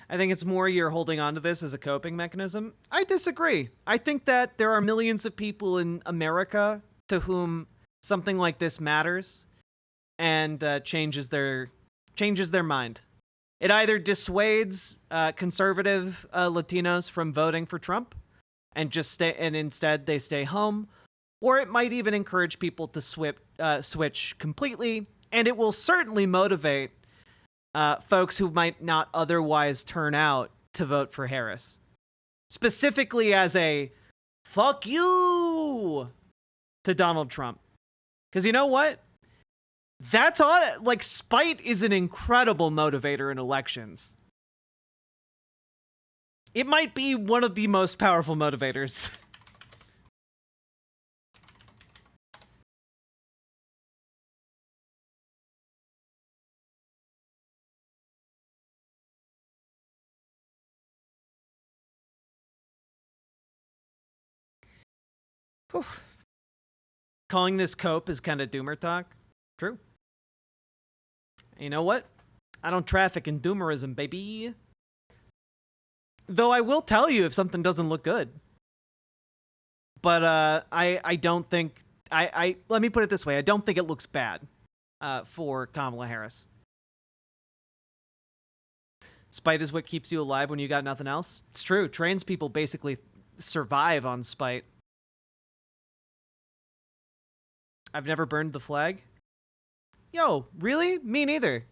I think it's more you're holding on to this as a coping mechanism. I disagree. I think that there are millions of people in America to whom something like this matters and changes their mind. It either dissuades conservative Latinos from voting for Trump and instead they stay home, or it might even encourage people to switch completely, and it will certainly motivate folks who might not otherwise turn out to vote for Harris, specifically as a fuck you to Donald Trump. Because you know what? That's all. Like, spite is an incredible motivator in elections. It might be one of the most powerful motivators. Calling this cope is kind of doomer talk. True. You know what? I don't traffic in doomerism, baby. Though I will tell you if something doesn't look good. But I don't think I let me put it this way. I don't think it looks bad for Kamala Harris. Spite is what keeps you alive when you got nothing else. It's true. Trans people basically survive on spite. I've never burned the flag. Yo, really? Me neither.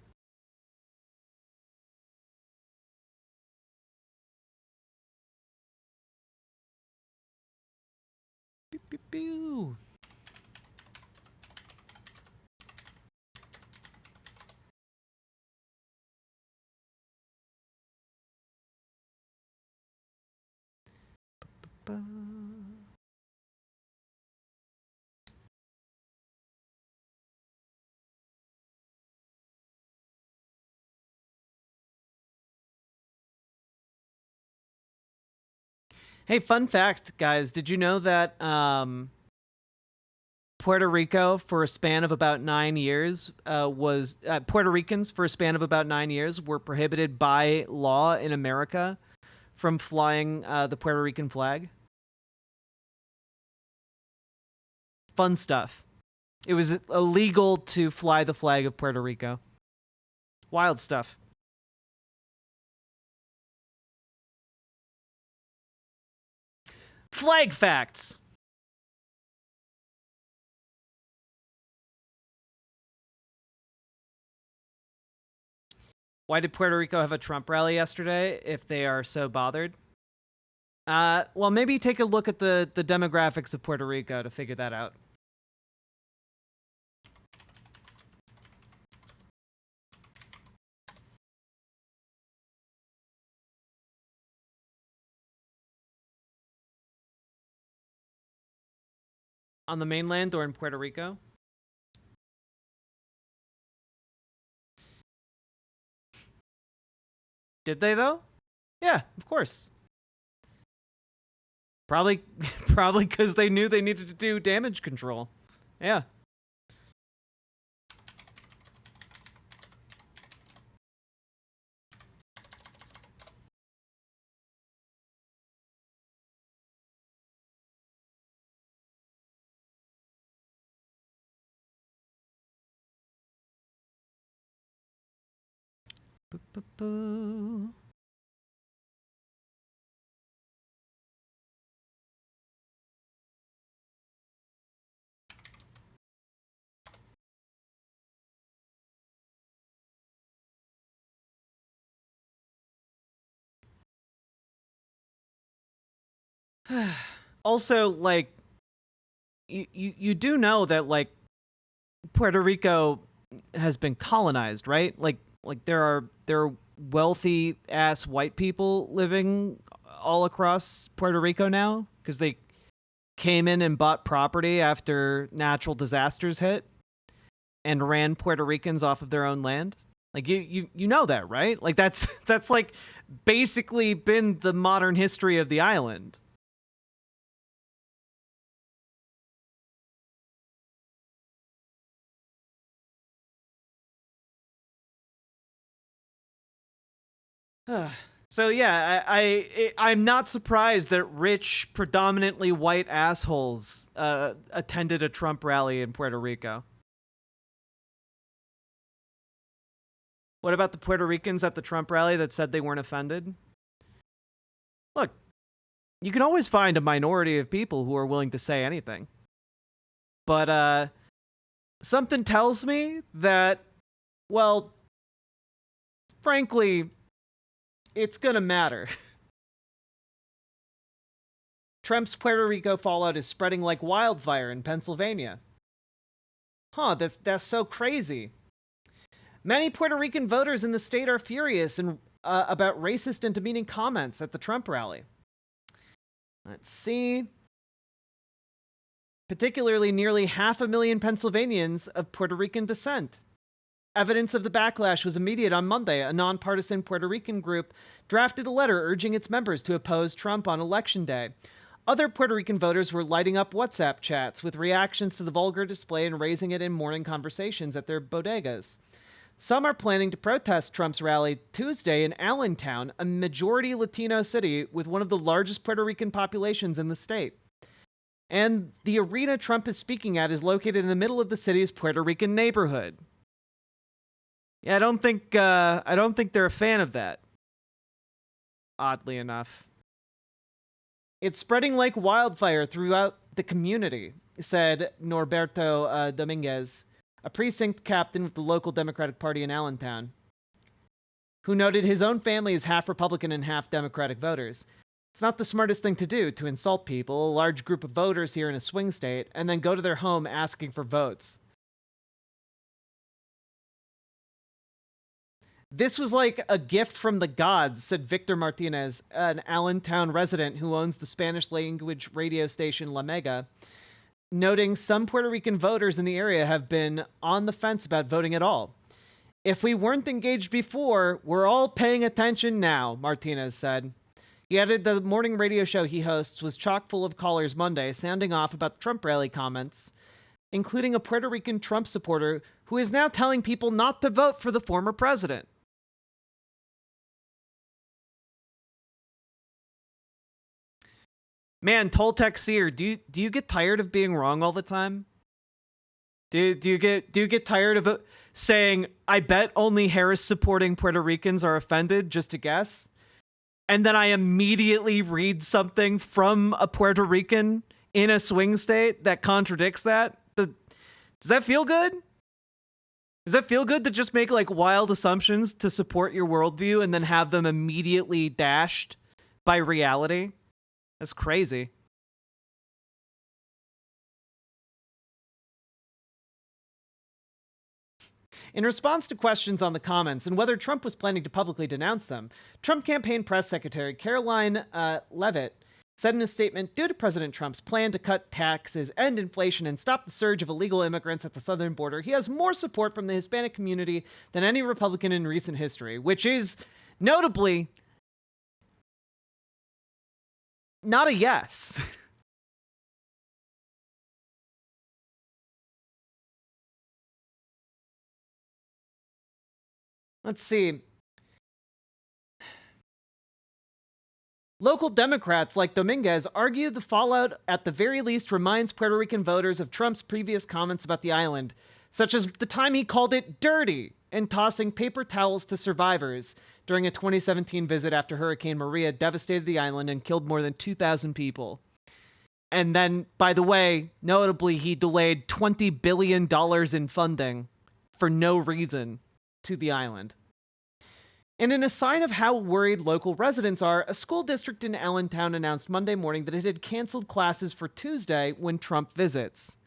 Pew, pew, pew. Hey, fun fact, guys. Did you know that Puerto Rico, for a span of about 9 years, Puerto Ricans, for a span of about 9 years, were prohibited by law in America from flying the Puerto Rican flag? Fun stuff. It was illegal to fly the flag of Puerto Rico. Wild stuff. Flag facts. Why did Puerto Rico have a Trump rally yesterday if they are so bothered? Well, maybe take a look at the demographics of Puerto Rico to figure that out. On the mainland or in Puerto Rico? Did they, though? Yeah, of course. Probably because they knew they needed to do damage control. Yeah. Also, like, you do know that, like, Puerto Rico has been colonized, right? Like there are wealthy ass white people living all across Puerto Rico now because they came in and bought property after natural disasters hit and ran Puerto Ricans off of their own land. Like you know that, right? Like that's like basically been the modern history of the island. So yeah, I'm not surprised that rich, predominantly white assholes attended a Trump rally in Puerto Rico. What about the Puerto Ricans at the Trump rally that said they weren't offended? Look, you can always find a minority of people who are willing to say anything. But something tells me that, well, frankly, it's gonna matter. Trump's Puerto Rico fallout is spreading like wildfire in Pennsylvania. Huh, that's so crazy. Many Puerto Rican voters in the state are furious and about racist and demeaning comments at the Trump rally. Let's see. Particularly nearly 500,000 Pennsylvanians of Puerto Rican descent. Evidence of the backlash was immediate on Monday. A nonpartisan Puerto Rican group drafted a letter urging its members to oppose Trump on Election Day. Other Puerto Rican voters were lighting up WhatsApp chats with reactions to the vulgar display and raising it in morning conversations at their bodegas. Some are planning to protest Trump's rally Tuesday in Allentown, a majority Latino city with one of the largest Puerto Rican populations in the state. And the arena Trump is speaking at is located in the middle of the city's Puerto Rican neighborhood. Yeah, I don't think they're a fan of that. Oddly enough. It's spreading like wildfire throughout the community, said Norberto Dominguez, a precinct captain with the local Democratic Party in Allentown, who noted his own family is half Republican and half Democratic voters. It's not the smartest thing to do to insult people, a large group of voters here in a swing state, and then go to their home asking for votes. This was like a gift from the gods, said Victor Martinez, an Allentown resident who owns the Spanish language radio station La Mega, noting some Puerto Rican voters in the area have been on the fence about voting at all. If we weren't engaged before, we're all paying attention now, Martinez said. He added the morning radio show he hosts was chock full of callers Monday, sounding off about Trump rally comments, including a Puerto Rican Trump supporter who is now telling people not to vote for the former president. Man, Toltec Seer, do you get tired of being wrong all the time? Do you get tired of saying, I bet only Harris supporting Puerto Ricans are offended, just to guess? And then I immediately read something from a Puerto Rican in a swing state that contradicts that? Does that feel good? Does that feel good to just make like wild assumptions to support your worldview and then have them immediately dashed by reality? That's crazy. In response to questions on the comments and whether Trump was planning to publicly denounce them, Trump campaign press secretary Caroline Leavitt said in a statement, due to President Trump's plan to cut taxes, end inflation, and stop the surge of illegal immigrants at the southern border, he has more support from the Hispanic community than any Republican in recent history, which is notably not a yes. Let's see. Local Democrats like Dominguez argue the fallout at the very least reminds Puerto Rican voters of Trump's previous comments about the island, such as the time he called it dirty and tossing paper towels to survivors during a 2017 visit after Hurricane Maria devastated the island and killed more than 2,000 people. And then, by the way, notably, he delayed $20 billion in funding for no reason to the island. And in a sign of how worried local residents are, a school district in Allentown announced Monday morning that it had canceled classes for Tuesday when Trump visits.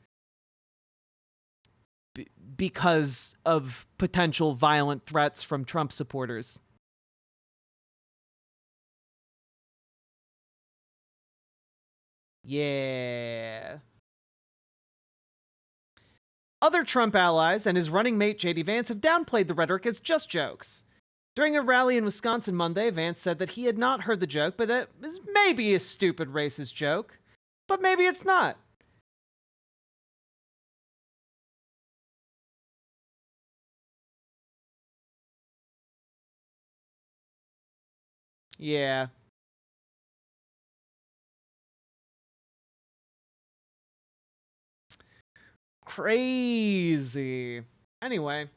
Because of potential violent threats from Trump supporters. Yeah. Other Trump allies and his running mate J.D. Vance have downplayed the rhetoric as just jokes. During a rally in Wisconsin Monday, Vance said that he had not heard the joke, but that it was maybe a stupid racist joke. But maybe it's not. Yeah. Crazy. Anyway.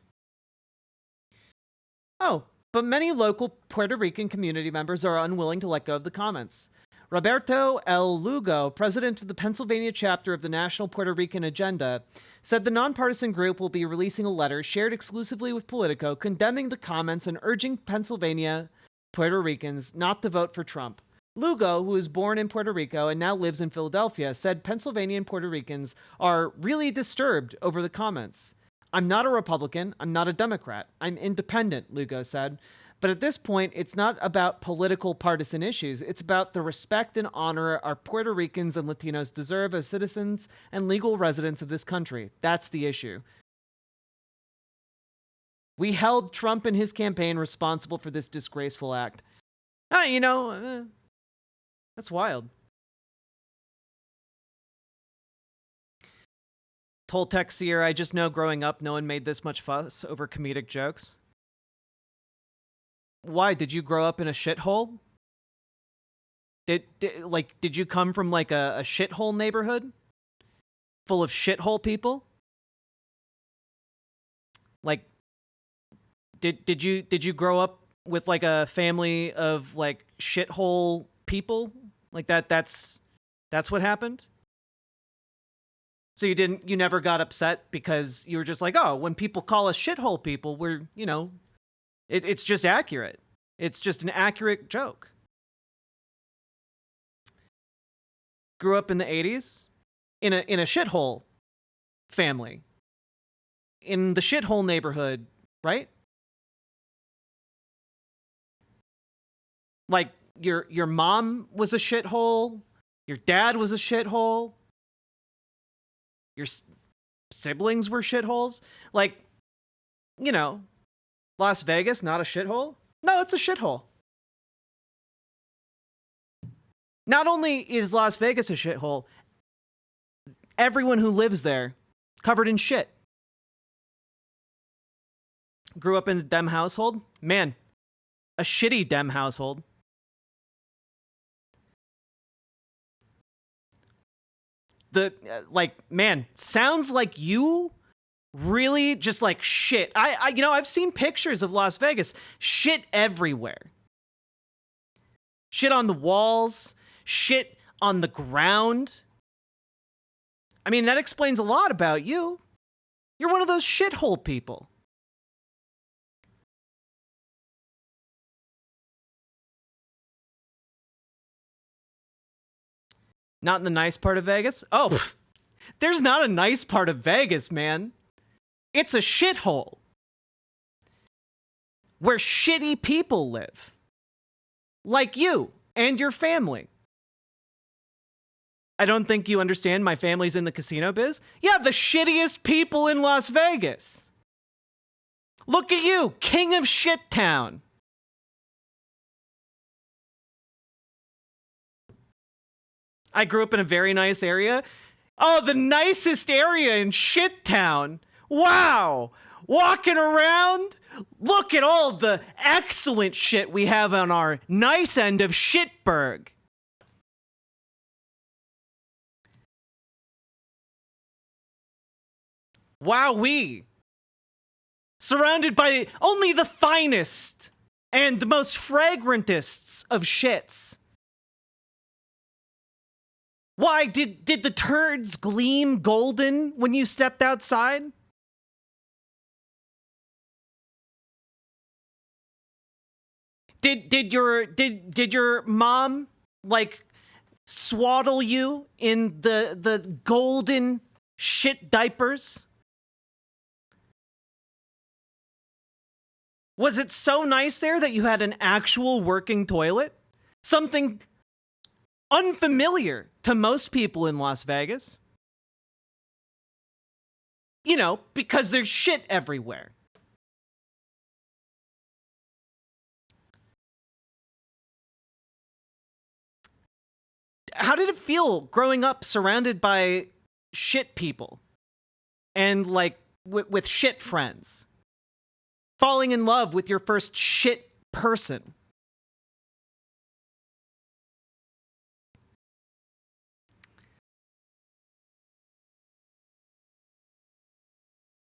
Oh, but many local Puerto Rican community members are unwilling to let go of the comments. Roberto L. Lugo, president of the Pennsylvania chapter of the National Puerto Rican Agenda, said the nonpartisan group will be releasing a letter shared exclusively with Politico condemning the comments and urging Pennsylvania Puerto Ricans not to vote for Trump. Lugo, who was born in Puerto Rico and now lives in Philadelphia, said Pennsylvania and Puerto Ricans are really disturbed over the comments. I'm not a Republican. I'm not a Democrat. I'm independent, Lugo said. But at this point, it's not about political partisan issues. It's about the respect and honor our Puerto Ricans and Latinos deserve as citizens and legal residents of this country. That's the issue. We held Trump and his campaign responsible for this disgraceful act. That's wild. Toltec Seer, I just know growing up, no one made this much fuss over comedic jokes. Why? Did you grow up in a shithole? Did you come from like a shithole neighborhood? Full of shithole people? Like, did you grow up with like a family of like shithole people? Like that's what happened? So you never got upset because you were just like, oh, when people call us shithole people, we're, it's just accurate. It's just an accurate joke. Grew up in the 80s in a shithole family. In the shithole neighborhood, right? Like your mom was a shithole, your dad was a shithole, your siblings were shitholes. Like, Las Vegas, not a shithole? No, it's a shithole. Not only is Las Vegas a shithole, everyone who lives there covered in shit. Grew up in a Dem household? Man, a shitty Dem household. Man, sounds like you really just like shit. I've seen pictures of Las Vegas. Shit everywhere. Shit on the walls. Shit on the ground. I mean, that explains a lot about you. You're one of those shithole people. Not in the nice part of Vegas? Oh, there's not a nice part of Vegas, man. It's a shithole. Where shitty people live. Like you and your family. I don't think you understand my family's in the casino biz. Yeah, the shittiest people in Las Vegas. Look at you, king of shit town. I grew up in a very nice area. Oh, the nicest area in shit town. Wow. Walking around, look at all the excellent shit we have on our nice end of Shitburg. Wowee. Surrounded by only the finest and the most fragrantest of shits. Why, did the turds gleam golden when you stepped outside? Did your mom like swaddle you in the golden shit diapers? Was it so nice there that you had an actual working toilet? Something unfamiliar to most people in Las Vegas. Because there's shit everywhere. How did it feel growing up surrounded by shit people? And with shit friends? Falling in love with your first shit person?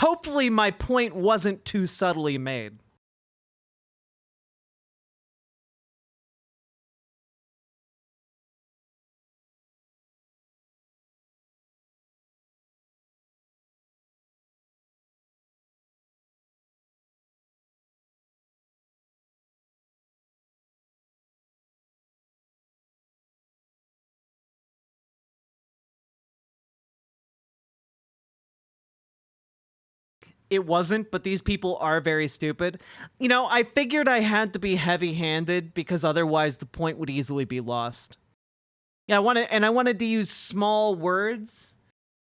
Hopefully my point wasn't too subtly made. It wasn't, but these people are very stupid. You know, I figured I had to be heavy-handed because otherwise the point would easily be lost. Yeah, I wanted to use small words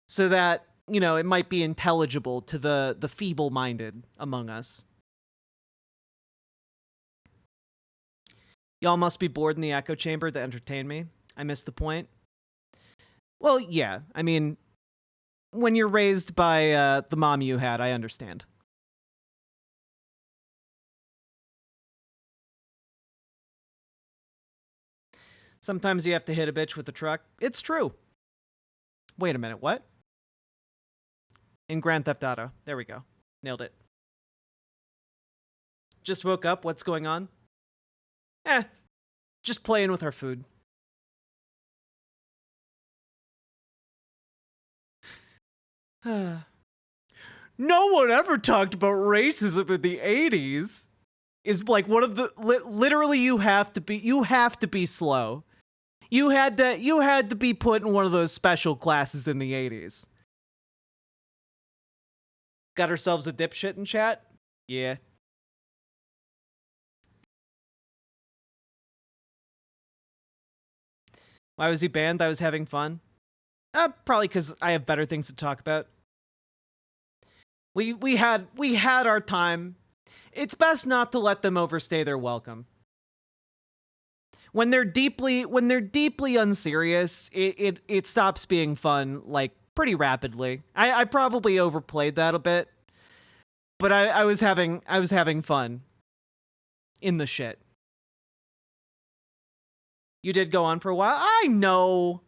so that, you know, it might be intelligible to the feeble-minded among us. Y'all must be bored in the echo chamber to entertain me. I missed the point. Well, yeah. I mean, when you're raised by the mom you had, I understand. Sometimes you have to hit a bitch with a truck. It's true. Wait a minute, what? In Grand Theft Auto. There we go. Nailed it. Just woke up. What's going on? Just playing with our food. No one ever talked about racism in the 80s. Is like one of the literally you have to be slow. You had to be put in one of those special classes in the 80s. Got ourselves a dipshit in chat? Yeah. Why was he banned? I was having fun. Probably because I have better things to talk about. We had our time. It's best not to let them overstay their welcome. When they're deeply unserious, it stops being fun like pretty rapidly. I probably overplayed that a bit, but I was having fun in the shit. You did go on for a while. I know.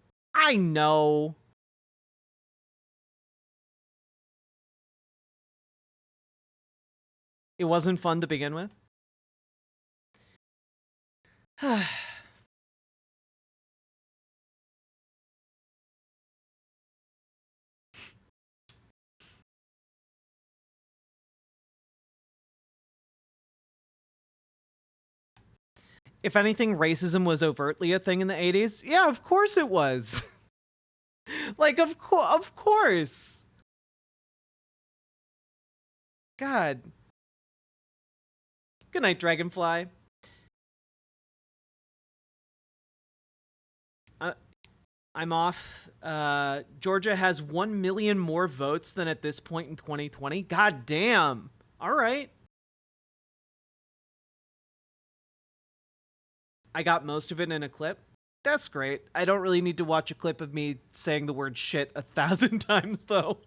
It wasn't fun to begin with. If anything, racism was overtly a thing in the 80s. Yeah, of course it was. Like, of course. God. Good night, Dragonfly. I'm off. Georgia has 1 million more votes than at this point in 2020. God damn. All right. I got most of it in a clip. That's great. I don't really need to watch a clip of me saying the word shit 1,000 times, though.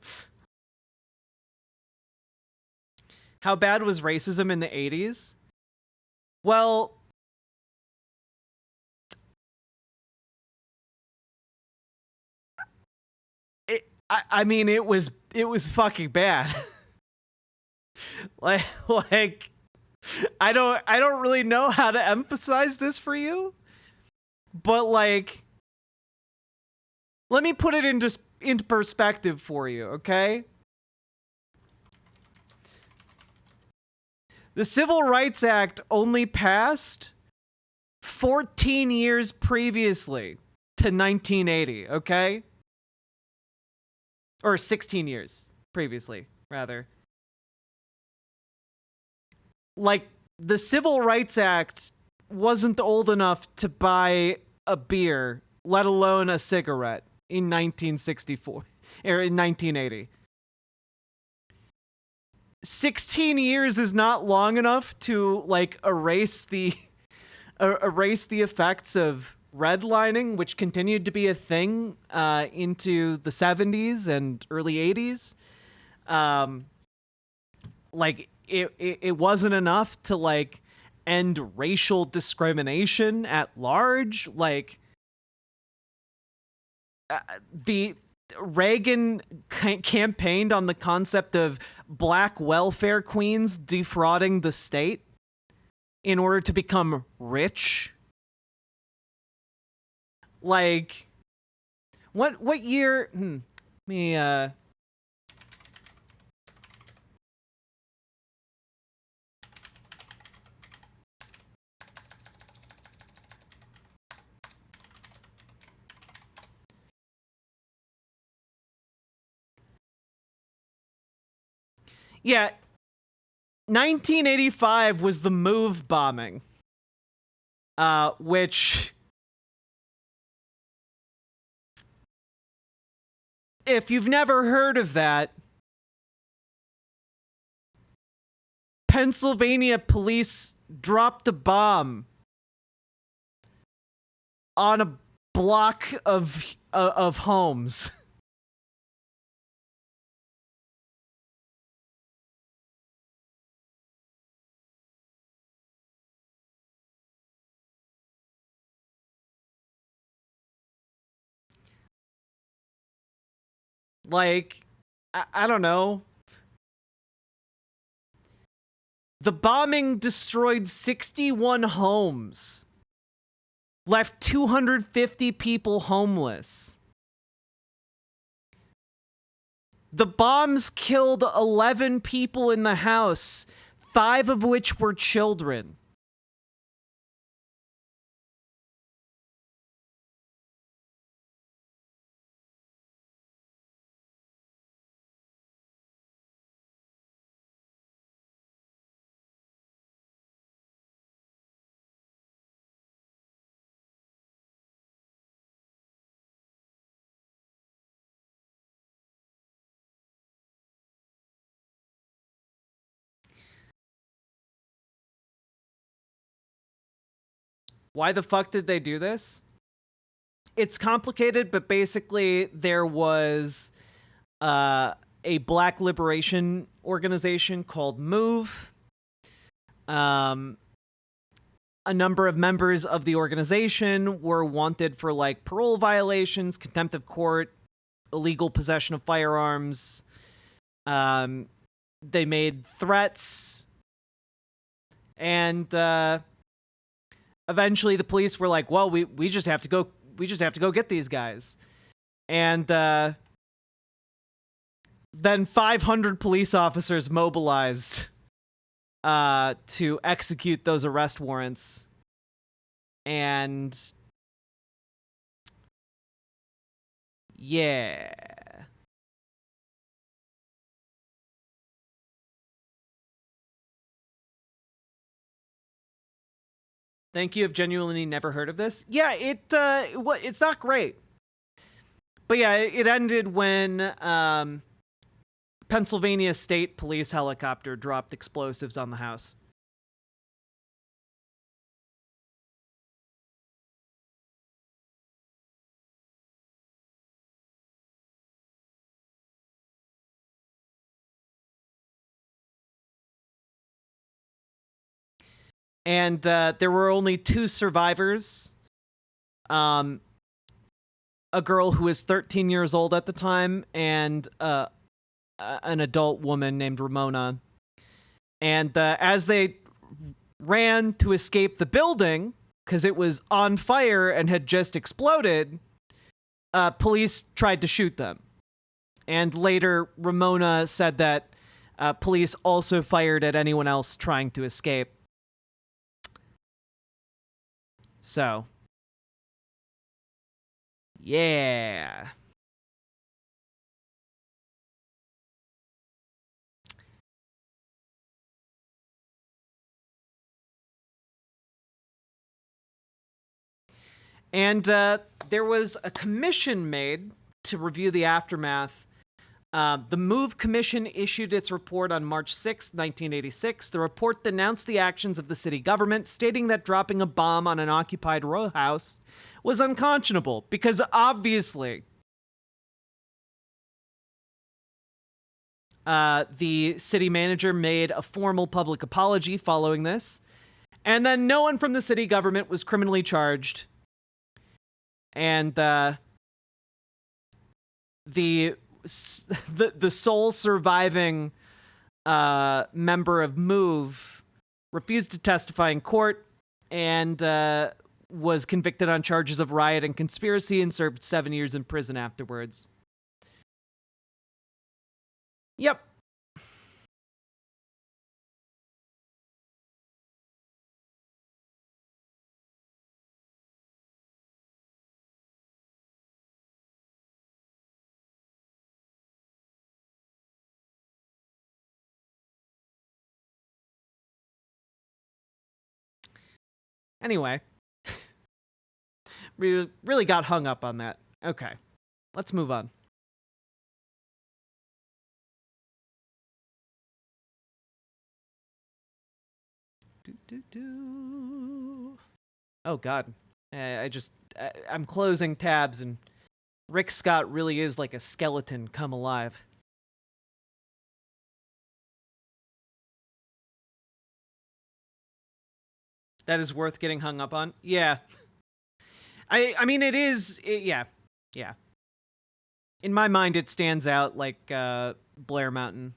How bad was racism in the 80s? Well, I mean, it was fucking bad. like I don't really know how to emphasize this for you, but like, let me put it into perspective for you, okay? The Civil Rights Act only passed 14 years previously to 1980, okay? Or 16 years previously, rather. Like, the Civil Rights Act wasn't old enough to buy a beer, let alone a cigarette, in 1964, or in 1980. 16 years is not long enough to, like, erase the effects of redlining, which continued to be a thing into the 70s and early 80s. Like, it wasn't enough to, like, end racial discrimination at large. Like, the Reagan campaigned on the concept of black welfare queens defrauding the state in order to become rich. Like, what year? Me, yeah, 1985 was the Move bombing, which, if you've never heard of that, Pennsylvania police dropped a bomb on a block of homes. Like, I don't know. The bombing destroyed 61 homes, left 250 people homeless. The bombs killed 11 people in the house, 5 of which were children. Why the fuck did they do this? It's complicated, but basically there was a black liberation organization called Move. A number of members of the organization were wanted for like parole violations, contempt of court, illegal possession of firearms. They made threats, and eventually the police were like, well, we just have to go get these guys. And then 500 police officers mobilized to execute those arrest warrants. And yeah. Thank you. I've genuinely never heard of this. Yeah, it's not great. But yeah, it ended when Pennsylvania State Police helicopter dropped explosives on the house. And there were only 2 survivors. A girl who was 13 years old at the time, and an adult woman named Ramona. And as they ran to escape the building, because it was on fire and had just exploded, police tried to shoot them. And later, Ramona said that police also fired at anyone else trying to escape. So, yeah. And there was a commission made to review the aftermath. The Move Commission issued its report on March 6, 1986. The report denounced the actions of the city government, stating that dropping a bomb on an occupied row house was unconscionable, because obviously the city manager made a formal public apology following this, and then no one from the city government was criminally charged. And the sole surviving member of Move, refused to testify in court and was convicted on charges of riot and conspiracy and served 7 years in prison afterwards. Yep. Anyway, we really got hung up on that. Okay, let's move on. Oh God, I'm closing tabs, and Rick Scott really is like a skeleton come alive. That is worth getting hung up on. Yeah, I mean it is. Yeah. In my mind, it stands out like Blair Mountain.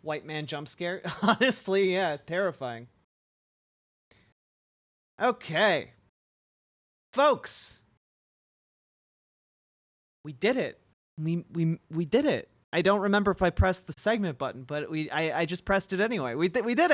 White man jump scare. Honestly, yeah, terrifying. Okay, folks, we did it. We did it. I don't remember if I pressed the segment button, but I just pressed it anyway. We did it.